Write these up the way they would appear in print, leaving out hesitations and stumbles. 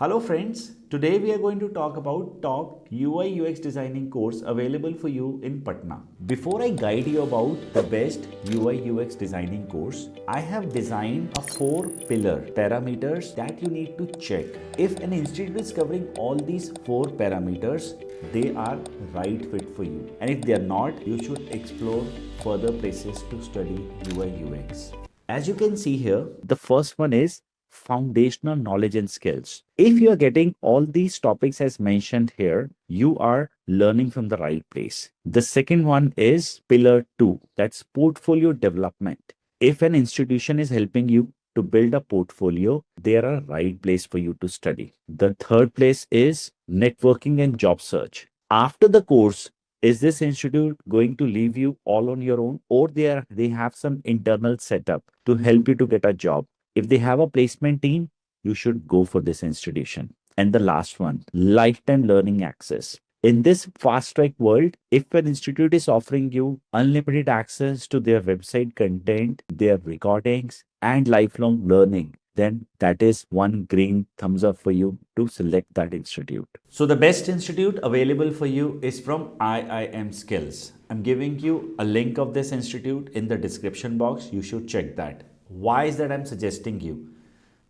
Hello friends, today we are going to talk about top UI UX designing course available for you in Patna. Before I guide you about the best UI UX designing course, I have designed a 4-pillar parameters that you need to check. If an institute is covering all these 4 parameters, they are right fit for you. And if they are not, you should explore further places to study UI UX. As you can see here, the first one is foundational knowledge and skills. If you are getting all these topics as mentioned here, you are learning from the right place. The second one is pillar 2, that's portfolio development. If an institution is helping you to build a portfolio, they are a right place for you to study. The third place is networking and job search. After the course, is this institute going to leave you all on your own, or they have some internal setup to help you to get a job? If they have a placement team, you should go for this institution. And the last one, lifetime learning access. In this fast track world, if an institute is offering you unlimited access to their website content, their recordings, and lifelong learning, then that is one green thumbs up for you to select that institute. So the best institute available for you is from IIM Skills. I'm giving you a link of this institute in the description box. You should check that. Why is that I'm suggesting you?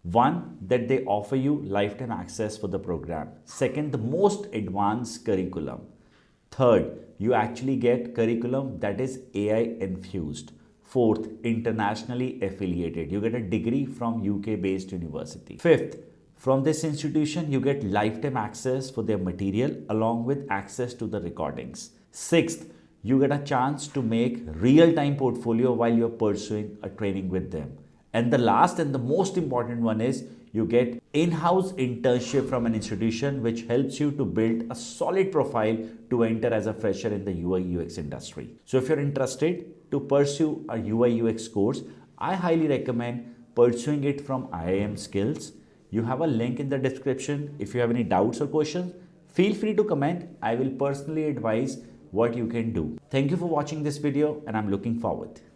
One, that they offer you lifetime access for the program. Second, the most advanced curriculum. Third, you actually get curriculum that is AI infused. Fourth, internationally affiliated. You get a degree from UK based university. Fifth, from this institution, you get lifetime access for their material along with access to the recordings. Sixth, you get a chance to make real-time portfolio while you're pursuing a training with them. And the last and the most important one is you get in-house internship from an institution which helps you to build a solid profile to enter as a fresher in the UI UX industry. So if you're interested to pursue a UI UX course, I highly recommend pursuing it from IIM Skills. You have a link in the description. If you have any doubts or questions, feel free to comment. I will personally advise what you can do. Thank you for watching this video and I'm looking forward.